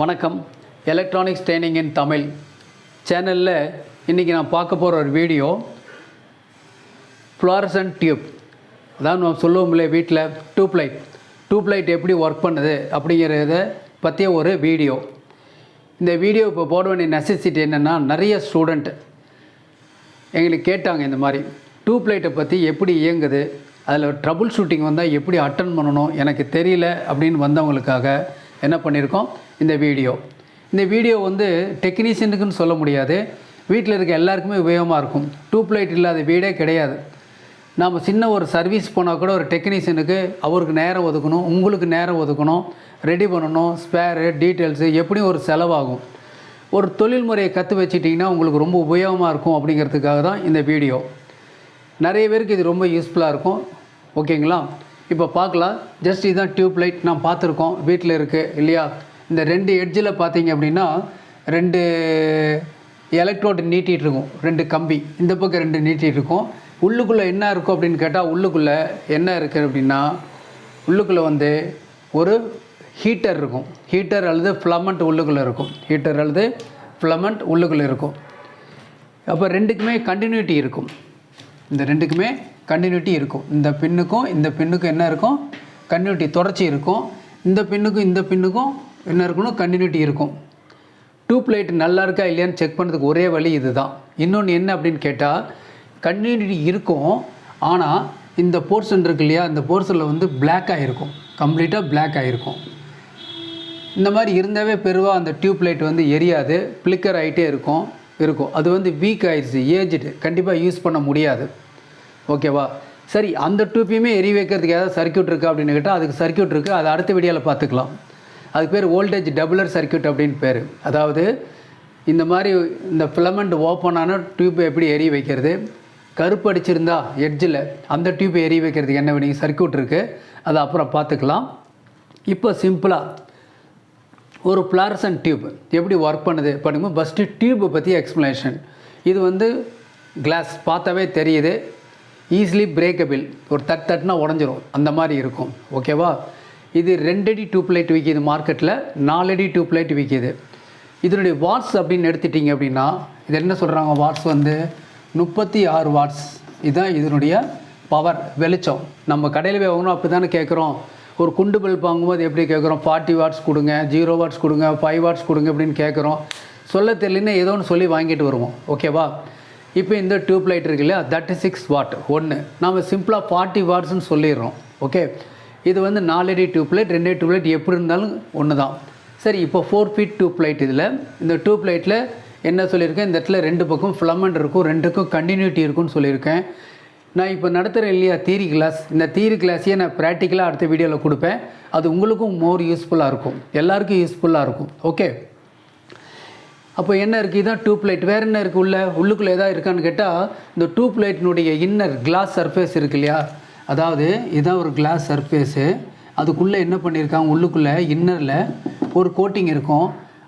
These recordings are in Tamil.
வணக்கம். எலக்ட்ரானிக்ஸ் ட்ரைனிங் இன் தமிழ் சேனலில் இன்றைக்கி நான் பார்க்க போகிற ஒரு வீடியோ ஃப்ளோரசன்ட் டியூப். அதாவது நம்ம சொல்லுவோம்ல வீட்டில் டியூப்லைட் எப்படி ஒர்க் பண்ணுது அப்படிங்கிறத பற்றிய ஒரு வீடியோ. இந்த வீடியோ இப்போ போட வேண்டிய நெசசிட்டி என்னென்னா, நிறைய ஸ்டூடெண்ட் எங்களுக்கு கேட்டாங்க, இந்த மாதிரி டியூப்லைட்டை பற்றி எப்படி இயங்குது, அதில் ட்ரபுள் ஷூட்டிங் வந்தால் எப்படி அட்டன் பண்ணணும் எனக்கு தெரியல அப்படின்னு வந்தவங்களுக்காக என்ன பண்ணியிருக்கோம் இந்த வீடியோ வந்து டெக்னீஷியனுக்குன்னு சொல்ல முடியாது, வீட்டில் இருக்க எல்லாருக்குமே உபயோகமாக இருக்கும். டியூப்லைட் இல்லாத வீடே கிடையாது. நாம் சின்ன ஒரு சர்வீஸ் போனால் கூட ஒரு டெக்னீஷியனுக்கு அவருக்கு நேரம் ஒதுக்கணும், உங்களுக்கு நேரம் ஒதுக்கணும், ரெடி பண்ணணும், ஸ்பேரு டீட்டெயில்ஸு எப்படியும் ஒரு செலவாகும். ஒரு தொழில்முறையை கற்று வச்சிட்டிங்கன்னா உங்களுக்கு ரொம்ப உபயோகமாக இருக்கும் அப்படிங்கிறதுக்காக தான் இந்த வீடியோ. நிறைய பேருக்கு இது ரொம்ப யூஸ்ஃபுல்லாக இருக்கும். ஓகேங்களா? இப்போ பார்க்கலாம். ஜஸ்ட் இதுதான் டியூப்லைட். நான் பார்த்துருக்கோம், வீட்டில் இருக்குது இல்லையா. இந்த ரெண்டு எட்ஜில் பார்த்தீங்க அப்படின்னா ரெண்டு எலக்ட்ரோடு நீட்டிகிட்டு இருக்கும், ரெண்டு கம்பி இந்த பக்கம் ரெண்டு நீட்டிகிட்டு இருக்கும். உள்ளுக்குள்ளே என்ன இருக்கும் அப்படின்னு கேட்டால், உள்ளுக்குள்ளே என்ன இருக்குது அப்படின்னா, உள்ளுக்குள்ளே வந்து ஒரு ஹீட்டர் இருக்கும். ஹீட்டர் அல்லது ஃப்ளமெண்ட் உள்ளுக்குள்ளே இருக்கும். அப்போ ரெண்டுக்குமே கண்டினியூட்டி இருக்கும். இந்த ரெண்டுக்குமே கண்டினியூட்டி இருக்கும். இந்த பின்னுக்கும் என்ன இருக்கும், கண்டினியூட்டி தொடர்ச்சி இருக்கும். இந்த பின்னுக்கும் என்ன இருக்கணும், கண்டினியூட்டி இருக்கும். டியூப்லைட் நல்லா இருக்கா இல்லையான்னு செக் பண்ணுறதுக்கு ஒரே வழி இது தான். இன்னொன்று என்ன அப்படின்னு கேட்டால், கண்டினியூட்டி இருக்கும், ஆனால் இந்த போர்ஷன் இருக்கு இல்லையா, இந்த போர்ஷனில் வந்து பிளாக் ஆகிருக்கும், கம்ப்ளீட்டாக பிளாக் ஆகிருக்கும். இந்த மாதிரி இருந்தாவே பெருவாக அந்த டியூப்லைட் வந்து எரியாது, ஃப்ளிக்கர் ஆகிட்டே இருக்கும். அது வந்து வீக் ஆகிடுச்சு, ஏஜ்டு, கண்டிப்பாக யூஸ் பண்ண முடியாது. ஓகேவா? சரி, அந்த டியூப்பையுமே எரி வைக்கிறதுக்கு ஏதாவது சர்க்யூட் இருக்குது அப்படின்னு கேட்டால், அதுக்கு சர்க்யூட் இருக்குது. அதை அடுத்த வீடியோவில் பார்த்துக்கலாம். அதுக்கு பேர் வோல்டேஜ் டபுளர் சர்க்யூட் அப்படின்னு பேர். அதாவது இந்த மாதிரி இந்த ஃபிலமெண்ட் ஓப்பனான டியூப்பை எப்படி எரி வைக்கிறது, கருப்பு அடிச்சிருந்தா எட்ஜில் அந்த டியூப்பை எரி வைக்கிறதுக்கு என்ன வேணும் சர்க்யூட் இருக்குது, அதை அப்புறம் பார்த்துக்கலாம். இப்போ சிம்பிளாக ஒரு ஃப்ளோரசன்ட் டியூப் எப்படி ஒர்க் பண்ணுது பண்ணும்போது ஃபஸ்ட்டு டியூப்பை பற்றி எக்ஸ்ப்ளனேஷன். இது வந்து கிளாஸ் பார்த்தாவே தெரியுது, ஈஸிலி பிரேக்கபிள். ஒரு தட்டுனா உடஞ்சிரும், அந்த மாதிரி இருக்கும். ஓகேவா? இது 2 அடி டியூப்லைட் விற்கிது மார்க்கெட்டில், 4 அடி டியூப்லைட் விற்கிது. இதனுடைய வாட்ஸ் அப்படின்னு எடுத்துட்டிங்க அப்படின்னா, இது என்ன சொல்கிறாங்க, வாட்ஸ் வந்து 36 வாட்ஸ். இதுதான் இதனுடைய பவர், வெளிச்சம். நம்ம கடையில் போய் வாங்கணும் அப்படி தானே கேட்குறோம். ஒரு குண்டு பல்ப் வாங்கும்போது எப்படி கேட்குறோம், 40 வாட்ஸ் கொடுங்க, 0 வாட்ஸ் கொடுங்க, 5 வாட்ஸ் கொடுங்க அப்படின்னு கேட்குறோம். சொல்ல தெரியலன்னு ஏதோ ஒன்று சொல்லி வாங்கிட்டு வருவோம். ஓகேவா? இப்போ இந்த டியூப்லைட் இருக்கு இல்லையா, 36 வாட் ஒன்று, நம்ம சிம்பிளாக 40 வாட்ஸ்ன்னு சொல்லிடுறோம். ஓகே, இது வந்து 4 அடி டியூப்லைட், 2 அடி டியூப்லைட் எப்படி இருந்தாலும் ஒன்று தான். சரி, இப்போ 4 ஃபீட் டியூப்லைட். இதில் இந்த டியூப்லைட்டில் என்ன சொல்லியிருக்கேன், இந்த இடத்துல ரெண்டு பக்கம் ஃபிலமெண்ட் இருக்கும், ரெண்டுக்கும் கண்டினியூட்டி இருக்குன்னு சொல்லியிருக்கேன். நான் இப்போ நடத்துகிறேன் இல்லையா தியரி கிளாஸ், இந்த தியரி கிளாஸையே நான் ப்ராக்டிக்கலாக அடுத்த வீடியோவில் கொடுப்பேன். அது உங்களுக்கும் மோர் யூஸ்ஃபுல்லாக இருக்கும், எல்லாருக்கும் யூஸ்ஃபுல்லாக இருக்கும். ஓகே, அப்போ என்ன இருக்குது, இதுதான் டியூப்லைட். வேறு என்ன இருக்குது, உள்ளுக்குள்ளே எதாவது இருக்கான்னு கேட்டால், இந்த டியூப்லைட்டினுடைய இன்னர் கிளாஸ் சர்ஃபேஸ் இருக்கு இல்லையா, அதாவது இதுதான் ஒரு கிளாஸ் சர்ஃபேஸு. அதுக்குள்ளே என்ன பண்ணியிருக்காங்க, உள்ளுக்குள்ளே இன்னரில் ஒரு கோட்டிங் இருக்கும்.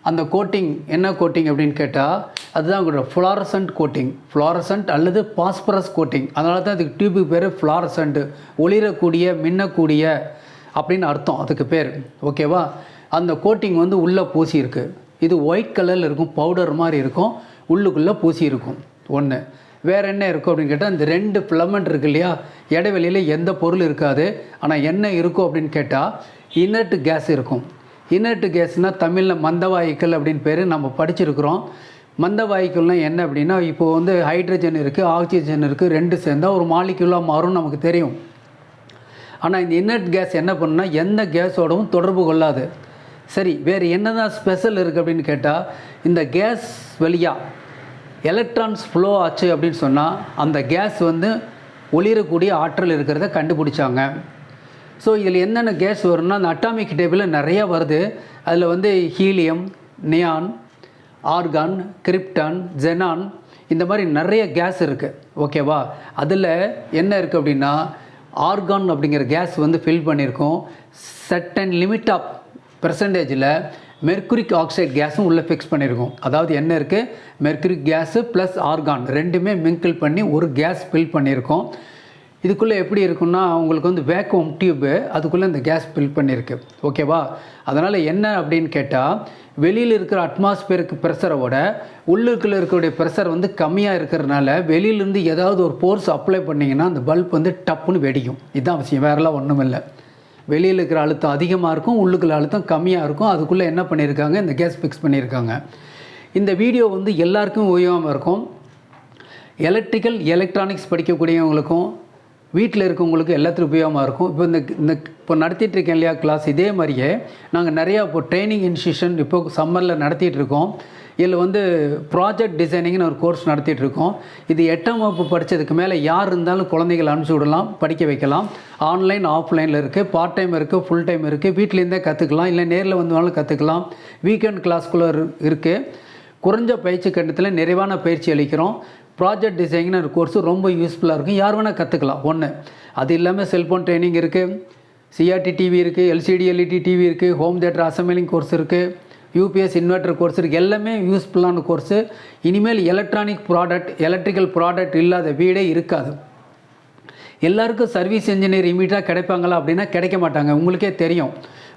அந்த கோட்டிங் என்ன கோட்டிங் அப்படின்னு கேட்டால், அதுதான் உங்களோட ஃப்ளோரசன்ட் அல்லது பாஸ்பரஸ் கோட்டிங். அதனால தான் அதுக்கு டியூபுக்கு பேர் ஃப்ளோரசன்ட், ஒளிரக்கூடிய, மின்னக்கூடிய அப்படின்னு அர்த்தம் அதுக்கு பேர். ஓகேவா? அந்த கோட்டிங் வந்து உள்ளே பூசி இருக்குது. இது ஒயிட் கலரில் இருக்கும், பவுடர் மாதிரி இருக்கும், உள்ளுக்குள்ளே பூசி இருக்கும். ஒன்று. வேறு என்ன இருக்கும் அப்படின்னு கேட்டால், இந்த ரெண்டு ஃபிலமெண்ட் இருக்குது இல்லையா, இடைவெளியில் எந்த பொருள் இருக்காது. ஆனால் என்ன இருக்கும் அப்படின்னு கேட்டால், இனர்ட் கேஸ் இருக்கும். இனர்ட் கேஸ்னால் தமிழில் மந்தவாயுக்கள் அப்படின்னு பேர், நம்ம படிச்சிருக்கிறோம். மந்தவாயுக்கள்னால் என்ன அப்படின்னா, இப்போது வந்து ஹைட்ரஜன் இருக்குது, ஆக்சிஜன் இருக்குது, ரெண்டு சேர்ந்தால் ஒரு மாலிக்யூலாக மாறும் நமக்கு தெரியும். ஆனால் இந்த இனர்ட் கேஸ் என்ன பண்ணுன்னா, எந்த கேஸோடவும் தொடர்பு கொள்ளாது. சரி, வேறு என்ன தான் ஸ்பெஷல் இருக்குது அப்படின்னு கேட்டால், இந்த கேஸ் வழியாக எலக்ட்ரான்ஸ் ஃப்ளோ ஆச்சு அப்படின்னு சொன்னால், அந்த கேஸ் வந்து ஒளிரக்கூடிய ஆற்றல் இருக்கிறத கண்டுபிடிச்சாங்க. ஸோ இதில் என்னென்ன கேஸ் வரும்னா, அந்த அட்டாமிக் டேபிளில் நிறையா வருது. அதில் வந்து helium, neon, argon, krypton, xenon, இந்த மாதிரி நிறைய கேஸ் இருக்குது. ஓகேவா? அதில் என்ன இருக்குது அப்படின்னா, ஆர்கான் அப்படிங்கிற கேஸ் வந்து ஃபில் பண்ணியிருக்கோம். சர்டன் லிமிட் ஆஃப் பெர்சன்டேஜில் மெர்க்குரிக் ஆக்சைடு கேஸும் உள்ளே ஃபிக்ஸ் பண்ணியிருக்கோம். அதாவது என்ன இருக்குது, மெர்க்குரிக் கேஸு ப்ளஸ் ஆர்கான் ரெண்டுமே மிங்கிள் பண்ணி ஒரு கேஸ் ஃபில் பண்ணியிருக்கோம். இதுக்குள்ளே எப்படி இருக்குன்னா, உங்களுக்கு வந்து வேக்யூம் டியூப்பு, அதுக்குள்ளே இந்த கேஸ் ஃபில் பண்ணியிருக்கு. ஓகேவா? அதனால் என்ன அப்படின்னு கேட்டால், வெளியில் இருக்கிற அட்மாஸ்பியருக்கு ப்ரெஷரை விட உள்ளுக்குள்ள இருக்கக்கூடிய ப்ரெஷர் வந்து கம்மியாக இருக்கிறதுனால வெளியிலேருந்து ஏதாவது ஒரு ஃபோர்ஸ் அப்ளை பண்ணிங்கன்னா அந்த பல்ப் வந்து டப்புன்னு வெடிக்கும். இதுதான் அவசியம், வேறெல்லாம் ஒன்றும் இல்லை. வெளியில் இருக்கிற அழுத்தம் அதிகமாக இருக்கும், உள்ளுக்குள்ள அழுத்தம் கம்மியாக இருக்கும். அதுக்குள்ளே என்ன பண்ணியிருக்காங்க, இந்த கேஸ் ஃபிக்ஸ் பண்ணியிருக்காங்க. இந்த வீடியோ வந்து எல்லாருக்கும் உபயோகமாக இருக்கும். எலக்ட்ரிக்கல் எலக்ட்ரானிக்ஸ் படிக்கக்கூடியவங்களுக்கும் வீட்டில் இருக்கவங்களுக்கு எல்லாத்துக்கும் உபயோகமாக இருக்கும். இப்போ நடத்திட்டு இருக்கேன் இல்லையா கிளாஸ், இதே மாதிரியே நாங்கள் நிறையா இப்போ ட்ரைனிங் இன்ஸ்டியூஷன் இப்போ சம்மரில் நடத்திட்டு இருக்கோம். இதில் வந்து ப்ராஜெக்ட் டிசைனிங்னு ஒரு கோர்ஸ் நடத்திட்டுருக்கோம். இது 8ஆம் வகுப்பு படித்ததுக்கு மேலே யார் இருந்தாலும் குழந்தைகள் அனுப்பிச்சி விடலாம், படிக்க வைக்கலாம். ஆன்லைன் ஆஃப்லைனில் இருக்குது, பார்ட் டைம் இருக்குது, ஃபுல் டைம் இருக்குது. வீட்டிலேருந்தே கற்றுக்கலாம், இல்லை நேரில் வந்தாலும் கற்றுக்கலாம். வீக்கெண்ட் கிளாஸ்குள்ளே இருக்குது. குறைஞ்ச பயிற்சி கட்டத்தில் நிறைவான பயிற்சி அளிக்கிறோம். ப்ராஜெக்ட் டிசைனிங்னு ஒரு கோர்ஸு ரொம்ப யூஸ்ஃபுல்லாக இருக்கும், யார் வேணால் கற்றுக்கலாம். ஒன்று அது இல்லாமல் செல்ஃபோன் ட்ரைனிங் இருக்குது, சிஆர்டி டிவி இருக்குது, எல்சிடி எல்இடி டிவி இருக்குது, ஹோம் தியேட்டர் அசம்பிளிங் கோர்ஸ் இருக்குது, யூபிஎஸ் இன்வெர்ட்டர் கோர்ஸ் இருக்குது. எல்லாமே யூஸ்ஃபுல்லான கோர்ஸு. இனிமேல் எலக்ட்ரிக்கல் ப்ராடக்ட் இல்லாத வீடே இருக்காது. எல்லாருக்கும் சர்வீஸ் இன்ஜினியர் இமீடியட்டாக கிடைப்பாங்களா அப்படின்னா கிடைக்க மாட்டாங்க. உங்களுக்கே தெரியும்,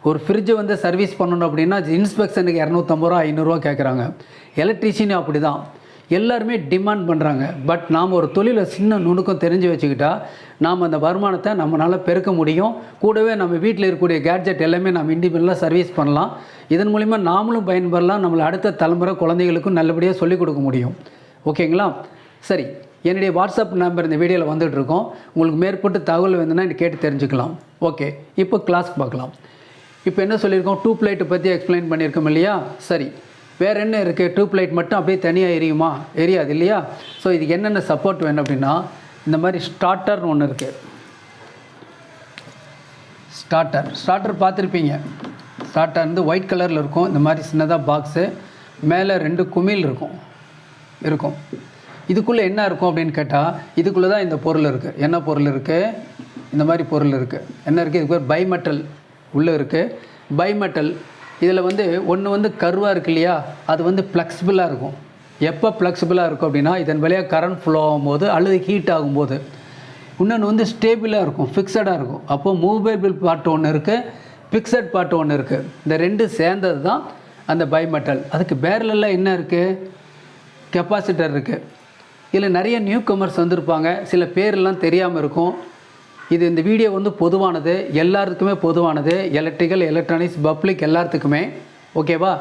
ஒரு ஃப்ரிட்ஜு வந்து சர்வீஸ் பண்ணணும் அப்படின்னா இன்ஸ்பெக்ஷனுக்கு 250 ரூபா 500 ரூபா கேட்குறாங்க. எலக்ட்ரிஷியனும் அப்படி தான், எல்லாருமே டிமாண்ட் பண்ணுறாங்க. பட் நாம் ஒரு தொழிலை சின்ன நுணுக்கம் தெரிஞ்சு வச்சுக்கிட்டா நாம் அந்த வருமானத்தை நம்மளால் பெருக்க முடியும். கூடவே நம்ம வீட்டில் இருக்கக்கூடிய கேட்ஜெட் எல்லாமே நம்ம இண்டிபெண்டலாக சர்வீஸ் பண்ணலாம். இதன் மூலிமா நாமளும் பயன்பெறலாம், நம்மளை அடுத்த தலைமுறை குழந்தைகளுக்கும் நல்லபடியாக சொல்லிக் கொடுக்க முடியும். ஓகேங்களா? சரி, என்னுடைய வாட்ஸ்அப் நம்பர் இந்த வீடியோவில் வந்துட்டுருக்கோம். உங்களுக்கு மேற்பட்டு தகவல் வேணுன்னா கேட்டு தெரிஞ்சுக்கலாம். ஓகே, இப்போ கிளாஸ்க்கு பார்க்கலாம். இப்போ என்ன சொல்லியிருக்கோம், டியூப் லைட்டை பற்றி எக்ஸ்பிளைன் பண்ணியிருக்கோம் இல்லையா? சரி, வேறு என்ன இருக்குது? டியூப் லைட் மட்டும் அப்படியே தனியாக எரியுமா? எரியாது இல்லையா? ஸோ இதுக்கு என்னென்ன சப்போர்ட் வேணும் அப்படின்னா, இந்த மாதிரி ஸ்டார்டர்னு ஒன்று இருக்குது. ஸ்டார்டர் பார்த்துருப்பீங்க. ஸ்டார்டர் வந்து ஒயிட் கலரில் இருக்கும். இந்த மாதிரி சின்னதாக பாக்ஸு, மேலே 2 குமிழ் இருக்கும். இதுக்குள்ளே என்ன இருக்கும் அப்படின்னு கேட்டால், இதுக்குள்ளே தான் இந்த பொருள் இருக்குது. என்ன பொருள் இருக்குது? இந்த மாதிரி பொருள் இருக்குது. என்ன இருக்குது? இதுக்கு பேர் பைமெட்டல் உள்ளே இருக்குது. பைமெட்டல் இதில் வந்து ஒன்று வந்து கருவாக இருக்கு இல்லையா, அது வந்து ஃப்ளெக்சிபிளாக இருக்கும். எப்போ ஃப்ளெக்சிபிளாக இருக்கும் அப்படின்னா, இதன் வழியாக கரண்ட் ஃப்ளோ ஆகும்போது அல்லது ஹீட் ஆகும்போது. இன்னொன்று வந்து ஸ்டேபிளாக இருக்கும், ஃபிக்ஸடாக இருக்கும். அப்போது மூவேபிள் பார்ட் ஒன்று இருக்குது, ஃபிக்ஸட் பார்ட் ஒன்று இருக்குது. இந்த 2 சேர்ந்தது தான் அந்த பைமெட்டல். அதுக்கு பேரலெல்லாம் என்ன இருக்குது? கெப்பாசிட்டர் இருக்குது. இதில் நிறைய நியூ கமர்ஸ் வந்திருப்பாங்க, சில பேரெல்லாம் தெரியாமல் இருக்கும். இந்த வீடியோ வந்து பொதுவானது, எல்லாத்துக்குமே பொதுவானது. எலக்ட்ரிக்கல் எலக்ட்ரானிக்ஸ் பப்ளிக் எல்லாத்துக்குமே. ஓகேவா?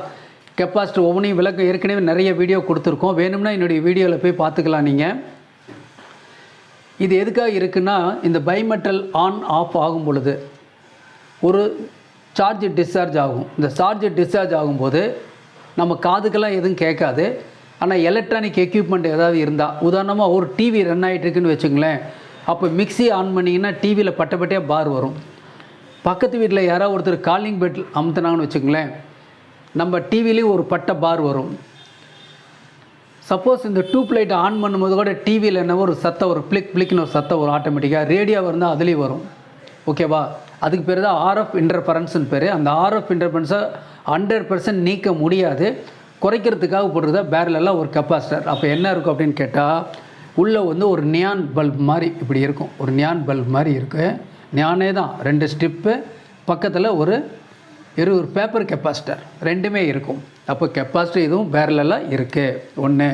கெப்பாசிட்டி ஒவ்வொன்றையும் விளக்கம் ஏற்கனவே நிறைய வீடியோ கொடுத்துருக்கோம். வேணும்னா என்னுடைய வீடியோவில் போய் பார்த்துக்கலாம் நீங்கள். இது எதுக்காக இருக்குன்னா, இந்த பைமெட்டல் ஆன் ஆஃப் ஆகும் பொழுது ஒரு சார்ஜ் டிஸ்சார்ஜ் ஆகும். இந்த சார்ஜ் டிஸ்சார்ஜ் ஆகும்போது நம்ம காதுக்கெல்லாம் எதுவும் கேட்காது. ஆனால் எலக்ட்ரானிக் எக்யூப்மெண்ட் ஏதாவது இருந்தால், உதாரணமாக ஒரு டிவி ரன் ஆகிட்டுருக்குன்னு வச்சுங்களேன், அப்போ மிக்ஸி ஆன் பண்ணிங்கன்னா டிவியில் பட்டையாக பார் வரும். பக்கத்து வீட்டில் யாராவது ஒருத்தர் காலிங் பெட் அமுத்தினாங்கன்னு வச்சுங்களேன், நம்ம டிவிலேயும் ஒரு பட்டை பார் வரும். சப்போஸ் இந்த டியூப் லைட்டை ஆன் பண்ணும்போது கூட டிவியில் என்ன ஒரு சத்தம், ஒரு பிளிக்னு ஒரு சத்தம் வரும். ஆட்டோமேட்டிக்காக ரேடியோவாக இருந்தால் அதுலேயும் வரும். ஓகேவா? அதுக்கு பேர் தான் ஆர்எஃப் இன்டர்ஃபரன்ஸ்னு பேர். அந்த ஆர்எஃப் இன்டர்ஃபரன்ஸை 100% நீக்க முடியாது. குறைக்கிறதுக்காக போடுறதா பேரலெல்லாம் ஒரு கெப்பாசிட்டர். அப்போ என்ன இருக்கும் அப்படின்னு கேட்டால், உள்ளே வந்து ஒரு நியான் பல்ப் மாதிரி இப்படி இருக்கும். ஒரு நியான் பல்ப் மாதிரி இருக்குது. நியானே தான், 2 ஸ்ட்ரிப்பு, பக்கத்தில் ஒரு பேப்பர் கெப்பாசிட்டர், 2மே இருக்கும். அப்போ கெப்பாசிட்டர் இதுவும் பேரலெல்லாம் இருக்குது. ஒன்று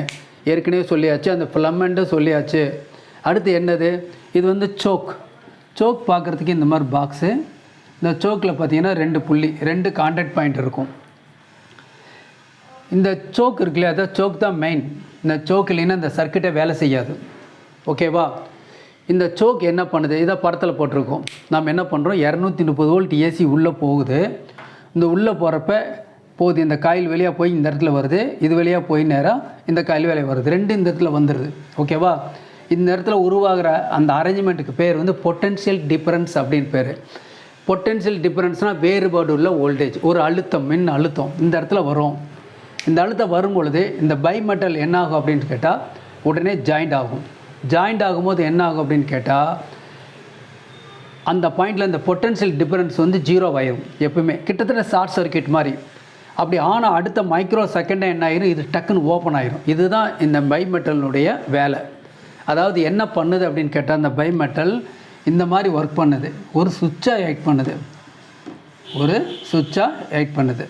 ஏற்கனவே சொல்லியாச்சு, அந்த ஃபிலமெண்ட்டு சொல்லியாச்சு. அடுத்து என்னது? இது வந்து சோக் பார்க்குறதுக்கு இந்த மாதிரி பாக்ஸு. இந்த சோக்கில் பார்த்தீங்கன்னா 2 புள்ளி, 2 கான்டாக்ட் பாயிண்ட் இருக்கும். இந்த சோக் இருக்குல்லையா, அதான் சோக் தான் மெயின். இந்த சோக் இல்லைன்னா இந்த சர்க்கியூட்டே வேலை செய்யாது. ஓகேவா? இந்த சோக் என்ன பண்ணுது? இதை படத்தில் போட்டிருக்கோம். நாம் என்ன பண்ணுறோம், 230 வோல்ட் ஏசி உள்ளே போகுது. இந்த உள்ளே போகிறப்ப போகுது, இந்த காயில் வழியாக போய் இந்த இடத்துல வருது, இது வழியாக போய் நேராக இந்த காயில் வேலையை வருது. 2 இந்த இடத்துல வந்துடுது. ஓகேவா? இந்த இடத்துல உருவாகிற அந்த அரேஞ்ச்மெண்ட்டுக்கு பேர் வந்து பொட்டென்ஷியல் டிஃபரன்ஸ் அப்படின்னு பேர். பொட்டென்ஷியல் டிஃபரன்ஸ்னால் வேறுபாடு உள்ள வோல்டேஜ், ஒரு அழுத்தம், மின் அழுத்தம் இந்த இடத்துல வரும். இந்த அழுத்தம் வரும் பொழுது இந்த பைமெட்டல் என்ன ஆகும் அப்படின்னு கேட்டால், உடனே ஜாயிண்ட் ஆகும். ஜாயிண்ட் ஆகும்போது என்ன ஆகும் அப்படின்னு கேட்டால், அந்த பாயிண்டில் இந்த பொட்டென்ஷியல் டிஃபரன்ஸ் வந்து 0 ஆயிரும். எப்பவுமே கிட்டத்தட்ட ஷார்ட் சர்க்கியூட் மாதிரி. அப்படி ஆனால் அடுத்த மைக்ரோ செகண்டே என்ன ஆயிரும், இது டக்குன்னு ஓப்பன் ஆயிரும். இதுதான் இந்த பைமெட்டலுடைய வேலை. அதாவது என்ன பண்ணுது அப்படின்னு கேட்டால், அந்த பைமெட்டல் இந்த மாதிரி ஒர்க் பண்ணுது. ஒரு சுவிட்சாக ஆக்ட் பண்ணுது.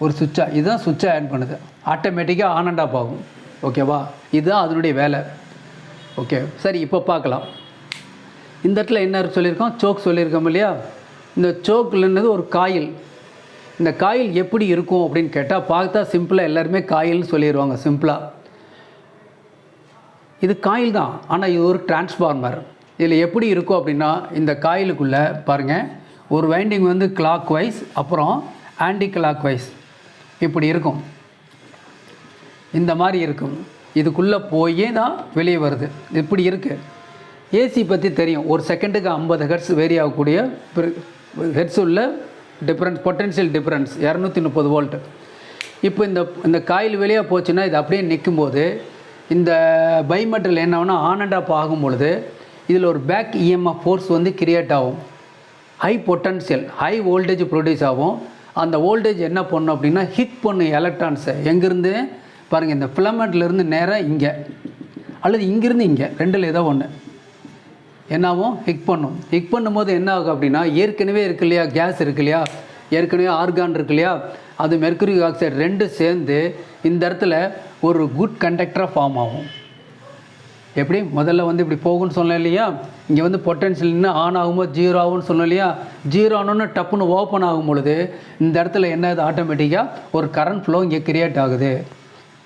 ஒரு சுவிட்சாக, இதுதான் சுவிட்சை ஆன் பண்ணுது. ஆட்டோமேட்டிக்காக ஆன் அண்ட் ஆஃப் ஆகும். ஓகேவா, இதுதான் அதனுடைய வேலை. ஓகே, சரி, இப்போ பார்க்கலாம். இந்த இடத்துல என்ன சொல்லியிருக்கோம், சோக் சொல்லியிருக்கோம் இல்லையா. இந்த சோக்குலன்னது ஒரு காயில். இந்த காயில் எப்படி இருக்கும் அப்படின்னு கேட்டால், பார்த்தா சிம்பிளாக எல்லாருமே காயில்னு சொல்லிடுவாங்க சிம்பிளாக. இது காயில் தான், ஆனால் இது ஒரு டிரான்ஸ்ஃபார்மர். இதில் எப்படி இருக்கும் அப்படின்னா, இந்த காயிலுக்குள்ளே பாருங்கள், ஒரு வைண்டிங் வந்து கிளாக் வைஸ், அப்புறம் ஆன்டி கிளாக் வைஸ் இப்படி இருக்கும். இந்த மாதிரி இருக்கும். இதுக்குள்ளே போயே தான் வெளியே வருது. இப்படி இருக்குது. ஏசி பற்றி தெரியும். ஒரு செகண்டுக்கு 50 ஹெர்ட்ஸ் வேரி ஆகக்கூடிய ஹெர்ட்ஸ் உள்ள டிஃப்ரென்ஸ், பொட்டென்ஷியல் டிஃப்ரென்ஸ் 230 வோல்ட். இப்போ இந்த காயில் வெளியாக போச்சுன்னா இது அப்படியே நிற்கும்போது இந்த பைமெட்டல் என்ன ஆகும்னா, ஆன் அண்ட் ஆஃப் ஆகும் பொழுது இதில் ஒரு பேக் இஎம்எஃப் ஃபோர்ஸ் வந்து கிரியேட் ஆகும். High potential, high voltage produce ஆகும். அந்த வோல்டேஜ் என்ன பண்ணும் அப்படின்னா, ஹிட் பண்ணும் எலக்ட்ரான்ஸை. எங்கேருந்து பாருங்கள், இந்த ஃபிலமெண்ட்லேருந்து நேராக இங்கே, அல்லது இங்கேருந்து இங்கே, ரெண்டில் ஏதோ ஒன்று என்னாகும், ஹிக் பண்ணும். ஹிக் பண்ணும்போது என்ன ஆகும் அப்படின்னா, ஏற்கனவே இருக்கு இல்லையா, கேஸ் இருக்கு இல்லையா, ஏற்கனவே ஆர்கான் இருக்கு இல்லையா, அது மெர்க்குரி ஆக்சைடு ரெண்டு சேர்ந்து இந்த இடத்துல ஒரு குட் கண்டக்டராக ஃபார்ம் ஆகும். எப்படி முதல்ல வந்து இப்படி போகும்னு சொன்னேன் இல்லையா, இங்கே வந்து பொட்டன்ஷியல் இன்னும் ஆன் ஆகும்போது 0 ஆகும்னு சொன்னோம் இல்லையா. 0 ஆனோன்னு டப்புன்னு ஓப்பன் ஆகும் பொழுது இந்த இடத்துல என்ன ஆகுது, ஆட்டோமேட்டிக்காக ஒரு கரண்ட் ஃப்ளோ இங்கே கிரியேட் ஆகுது.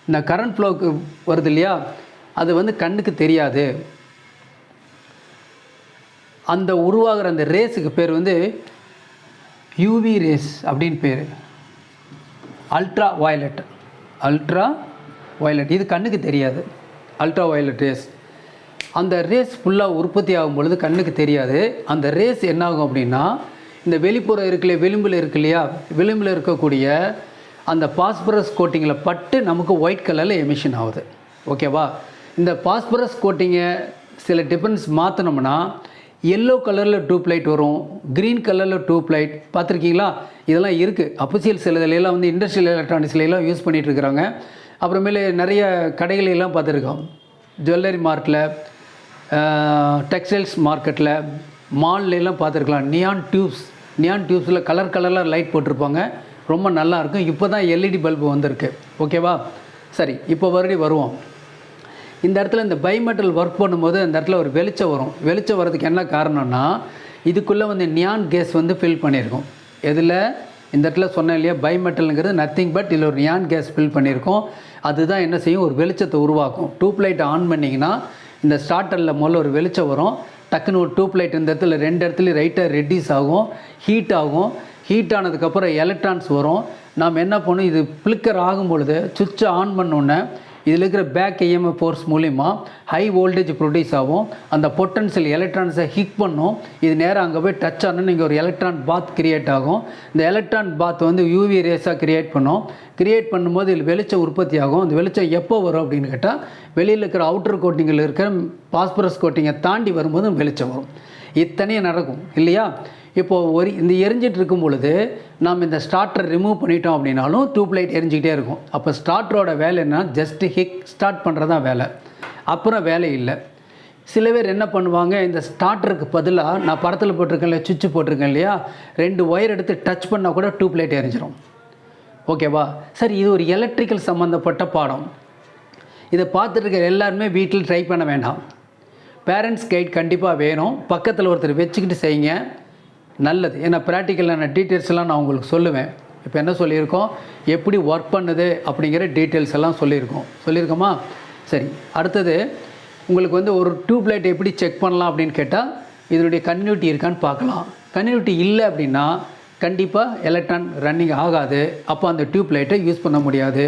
இந்த கரண்ட் ஃப்ளோக்கு வருது இல்லையா, அது வந்து கண்ணுக்கு தெரியாது. அந்த உருவாகிற அந்த ரேஸுக்கு பேர் வந்து யூவி ரேஸ் அப்படின்னு பேர். அல்ட்ரா வயலட், அல்ட்ரா வயலட், இது கண்ணுக்கு தெரியாது. அல்ட்ரா வயலட் ரேஸ், அந்த ரேஸ் ஃபுல்லாக உற்பத்தி ஆகும் பொழுது கண்ணுக்கு தெரியாது. அந்த ரேஸ் என்ன ஆகும் அப்படின்னா, இந்த வெளிப்புறம் இருக்குல்லையா, விளிம்பில் இருக்கு இல்லையா, விளிம்பில் இருக்கக்கூடிய அந்த பாஸ்பரஸ் கோட்டிங்கில் பட்டு நமக்கு ஒயிட் கலரில் எமிஷன் ஆகுது. ஓகேவா, இந்த பாஸ்பரஸ் கோட்டிங்கை சில டிஃபரன்ஸ் மாற்றினோம்னா எல்லோ கலரில் டியூப் லைட் வரும், க்ரீன் கலரில் டியூப் லைட். பார்த்துருக்கீங்களா, இதெல்லாம் இருக்குது. அஃபிஷியல் சிலதுலாம் வந்து இண்டஸ்ட்ரியல் எலக்ட்ரானிக்ஸ்லாம் யூஸ் பண்ணிகிட்ருக்குறாங்க. அப்புறமேலே நிறைய கடைகளெல்லாம் பார்த்துருக்கோம், ஜுவல்லரி மார்க்கில், டெக்ஸ்டைல்ஸ் மார்க்கெட்டில், மால்லாம் பார்த்துருக்கலாம். நியான் டியூப்ஸில் கலர் கலரில் லைட் போட்டிருப்பாங்க, ரொம்ப நல்லாயிருக்கும். இப்போ தான் எல்இடி பல்பு வந்திருக்கு. ஓகேவா, சரி, இப்போ வருவோம். இந்த இடத்துல இந்த பைமெட்டல் ஒர்க் பண்ணும்போது அந்த இடத்துல ஒரு வெளிச்சம் வரும். வெளிச்சம் வரதுக்கு என்ன காரணம்னா, இதுக்குள்ளே வந்து நியான் கேஸ் வந்து ஃபில் பண்ணியிருக்கோம். எதில், இந்த இடத்துல சொன்னேன் இல்லையா, பைமெட்டலுங்கிறது நத்திங் பட் இதில் ஒரு நியான் கேஸ் ஃபில் பண்ணியிருக்கோம். அதுதான் என்ன செய்யும், ஒரு வெளிச்சத்தை உருவாக்கும். டியூப் லைட்டை ஆன் பண்ணிங்கன்னா இந்த ஸ்டார்டரில் முதல்ல ஒரு வெளிச்சம் வரும். டக்குன்னு ஒரு டியூப் லைட் இந்த இடத்துல ரெண்டு இடத்துலையும் ரைட்டாக ரெட்டிஸ் ஆகும், ஹீட் ஆகும். ஹீட் ஆனதுக்கப்புறம் எலக்ட்ரான்ஸ் வரும். நாம் என்ன பண்ணணும், இது ஃப்ளிக்கர் ஆகும் பொழுது சுவிட்சை ஆன் பண்ணோன்னே இதில் இருக்கிற பேக் இஎம்எஃப் ஃபோர்ஸ் மூலிமா ஹை வோல்டேஜ் ப்ரொடியூஸ் ஆகும். அந்த பொட்டன்ஷியல் எலக்ட்ரான்ஸை ஹிட் பண்ணும். இது நேராக அங்கே போய் டச் ஆனால் இங்கே ஒரு எலக்ட்ரான் பாத் கிரியேட் ஆகும். இந்த எலக்ட்ரான் பாத் வந்து யூவி ரேஸாக கிரியேட் பண்ணும். கிரியேட் பண்ணும்போது இதில் வெளிச்சம் உற்பத்தி ஆகும். அந்த வெளிச்சம் எப்போ வரும் அப்படின்னு கேட்டால், வெளியில் இருக்கிற அவுட்டர் கோட்டிங்கில் இருக்கிற பாஸ்பரஸ் கோட்டிங்கை தாண்டி வரும்போது வெளிச்சம் வரும். இத்தனையும் நடக்கும் இல்லையா. இப்போது இந்த எரிஞ்சிட்டு இருக்கும் பொழுது நாம் இந்த ஸ்டார்டரை ரிமூவ் பண்ணிட்டோம் அப்படின்னாலும் டியூப் லைட் எரிஞ்சிக்கிட்டே இருக்கும். அப்போ ஸ்டார்டரோட வேலை என்ன, ஜஸ்ட்டு ஸ்டார்ட் பண்ணுறது தான் வேலை, அப்புறம் வேலை இல்லை. சில பேர் என்ன பண்ணுவாங்க, இந்த ஸ்டார்டருக்கு பதிலாக நான் படத்தில் போட்டிருக்கேன் இல்லையா, சுவிட்சு போட்டிருக்கேன் இல்லையா, 2 ஒயர் எடுத்து டச் பண்ணால் கூட டியூப் லைட் எரிஞ்சிடும். ஓகேவா, சரி, இது ஒரு எலக்ட்ரிக்கல் சம்மந்தப்பட்ட பாடம். இதை பார்த்துட்டு இருக்க எல்லாருமே வீட்டில் ட்ரை பண்ண வேண்டாம். பேரண்ட்ஸ் கைட் கண்டிப்பாக வேணும். பக்கத்தில் ஒருத்தர் வச்சுக்கிட்டு செய்யுங்க, நல்லது. ஏன்னா ப்ராக்டிக்கலான டீட்டெயில்ஸ்லாம் நான் உங்களுக்கு சொல்லுவேன். இப்போ என்ன சொல்லியிருக்கோம், எப்படி ஒர்க் பண்ணுது அப்படிங்கிற டீட்டெயில்ஸ் எல்லாம் சொல்லியிருக்கோமா. சரி, அடுத்தது உங்களுக்கு வந்து ஒரு டியூப் லைட் எப்படி செக் பண்ணலாம் அப்படின்னு கேட்டால், இதனுடைய கன்டினியூட்டி இருக்கான்னு பார்க்கலாம். கன்டினியூட்டி இல்லை அப்படின்னா கண்டிப்பாக எலக்ட்ரான் ரன்னிங் ஆகாது. அப்போ அந்த டியூப் லைட்டை யூஸ் பண்ண முடியாது.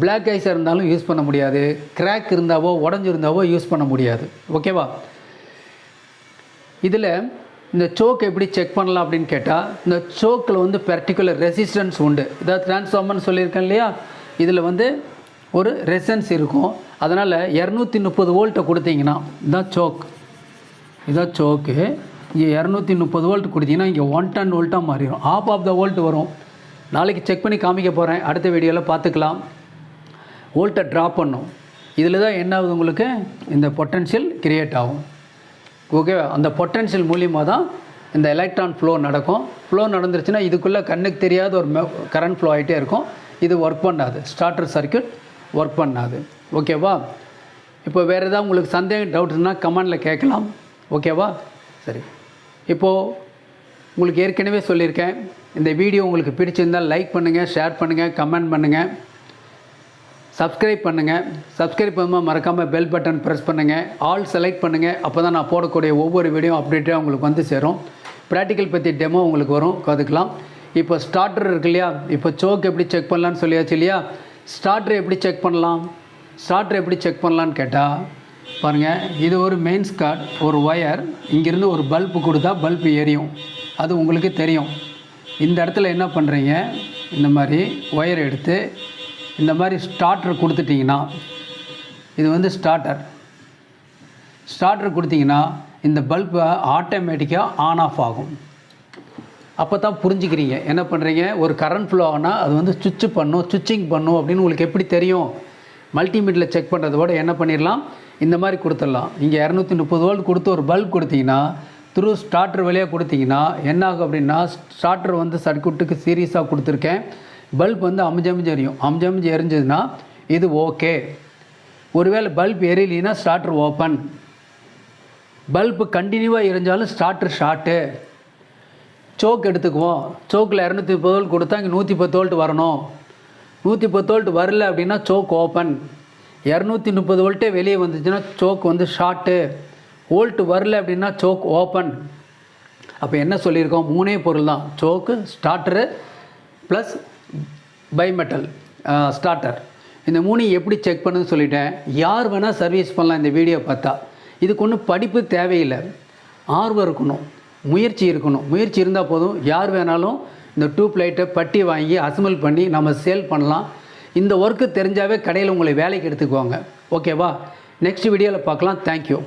பிளாக் ஐஸாக இருந்தாலும் யூஸ் பண்ண முடியாது. கிராக் இருந்தாவோ உடஞ்சிருந்தாவோ யூஸ் பண்ண முடியாது. ஓகேவா, இதில் இந்த சோக் எப்படி செக் பண்ணலாம் அப்படின்னு கேட்டால், இந்த சோக்கில் வந்து பர்டிகுலர் ரெசிஸ்டன்ஸ் உண்டு. இதாவது டிரான்ஸ்ஃபார்மர்னு சொல்லியிருக்கேன் இல்லையா, இதில் வந்து ஒரு ரெசிஸ்டன்ஸ் இருக்கும். அதனால் 230 வோல்ட்டை கொடுத்தீங்கன்னா இதுதான் சோக்கு. இங்கே 230 வோல்ட் கொடுத்தீங்கன்னா இங்கே 110 வோல்ட்டாக மாறிடும். ஆஃப் ஆஃப் த வோல்ட் வரும். நாளைக்கு செக் பண்ணி காமிக்க போகிறேன், அடுத்த வீடியோவில் பார்த்துக்கலாம். வோல்ட்டை ட்ராப் பண்ணும். இதில் தான் என்ன ஆகுது, உங்களுக்கு இந்த பொட்டன்ஷியல் கிரியேட் ஆகும். ஓகே, அந்த பொட்டன்ஷியல் மூலிமா தான் இந்த எலக்ட்ரான் ஃப்ளோ நடக்கும். ஃப்ளோ நடந்துருச்சுன்னா இதுக்குள்ளே கண்ணுக்கு தெரியாத ஒரு கரண்ட் ஃப்ளோ ஆகிட்டே இருக்கும். இது ஒர்க் பண்ணாது, ஸ்டார்டர் சர்க்யூட் ஒர்க் பண்ணாது. ஓகேவா? இப்போ வேறு ஏதாவது உங்களுக்கு சந்தேகம் டவுட்ஸ்னால் கமெண்டில் கேட்கலாம். ஓகேவா? சரி, இப்போது உங்களுக்கு ஏற்கனவே சொல்லியிருக்கேன், இந்த வீடியோ உங்களுக்கு பிடிச்சிருந்தால் லைக் பண்ணுங்கள், ஷேர் பண்ணுங்கள், கமெண்ட் பண்ணுங்கள், சப்ஸ்கிரைப் பண்ணுங்கள். சப்ஸ்கிரைப் பண்ணும்போது மறக்காமல் பெல் பட்டன் ப்ரெஸ் பண்ணுங்கள், ஆல் செலக்ட் பண்ணுங்கள். அப்போ தான் நான் போடக்கூடிய ஒவ்வொரு வீடியோ அப்டேட்டாக உங்களுக்கு வந்து சேரும். ப்ராக்டிக்கல் பற்றி டெமோ உங்களுக்கு வரும், கற்றுக்கலாம். இப்போ ஸ்டார்டர் இருக்கு இல்லையா, இப்போ சோக் எப்படி செக் பண்ணலான்னு சொல்லியாச்சு இல்லையா. ஸ்டார்டர் எப்படி செக் பண்ணலாம், ஸ்டார்டர் எப்படி செக் பண்ணலான்னு கேட்டால் பாருங்கள், இது ஒரு மெயின்ஸ் கார்டு, ஒரு ஒயர், இங்கேருந்து ஒரு பல்பு கொடுத்தா பல்பு எரியும், அது உங்களுக்கு தெரியும். இந்த இடத்துல என்ன பண்ணுறீங்க, இந்த மாதிரி ஒயர் எடுத்து இந்த மாதிரி ஸ்டார்டர் கொடுத்துட்டிங்கன்னா, இது வந்து ஸ்டார்டர் கொடுத்தீங்கன்னா இந்த பல்பு ஆட்டோமேட்டிக்காக ஆன் ஆஃப் ஆகும். அப்போ தான் புரிஞ்சுக்கிறீங்க. என்ன பண்ணுறீங்க, ஒரு கரண்ட் ஃப்ளோ ஆனால் அது வந்து சுவிட்சிங் பண்ணும் அப்படின்னு உங்களுக்கு எப்படி தெரியும். மல்டிமீட்டரில் செக் பண்ணுறத விட என்ன பண்ணிடலாம், இந்த மாதிரி கொடுத்துடலாம். இங்கே 230 வோல்ட் கொடுத்து ஒரு பல்ப் கொடுத்தீங்கன்னா, த்ரூ ஸ்டார்டர் வழியாக கொடுத்தீங்கன்னா என்ன ஆகும் அப்படின்னா, ஸ்டார்டர் வந்து சர்க்யூட்டுக்கு சீரியஸாக கொடுத்துருக்கேன், பல்ப் வந்து அமைஞ்சு எரிஞ்சதுன்னா இது ஓகே. ஒருவேளை பல்ப் எரியலைன்னா ஸ்டார்டர் ஓப்பன். பல்பு கண்டினியூவாக எரிஞ்சாலும் ஸ்டார்டர் ஷார்ட்டு. சோக் எடுத்துக்குவோம், சோக்கில் 230 வோல்ட் கொடுத்தா இங்கே 110 வோல்ட் வரணும். 110 வோல்ட் வரல அப்படின்னா சோக் ஓப்பன். 230 வோல்ட்டே வெளியே வந்துச்சுன்னா சோக் வந்து ஷார்ட்டு. வோல்ட் வரல அப்படின்னா சோக் ஓப்பன். அப்போ என்ன சொல்லியிருக்கோம், 3 பொருள் தான், சோக்கு, ஸ்டார்டரு ப்ளஸ் பைமெட்டல் ஸ்டார்டர். இந்த 3 எப்படி செக் பண்ணுன்னு சொல்லிட்டேன். யார் வேணால் சர்வீஸ் பண்ணலாம் இந்த வீடியோ பார்த்தா. இதுக்கு ஒன்றும் படிப்பு தேவையில்லை, ஆர்வம் இருக்கணும், முயற்சி இருக்கணும். முயற்சி இருந்தால் போதும், யார் வேணாலும் இந்த டியூப் லைட்டை பட்டி வாங்கி அசம்பிள் பண்ணி நம்ம சேல் பண்ணலாம். இந்த ஒர்க்கு தெரிஞ்சாவே கடையில் உங்களை வேலைக்கு எடுத்துக்குவாங்க. ஓகேவா? நெக்ஸ்ட் வீடியோவில் பார்க்கலாம். தேங்க்யூ.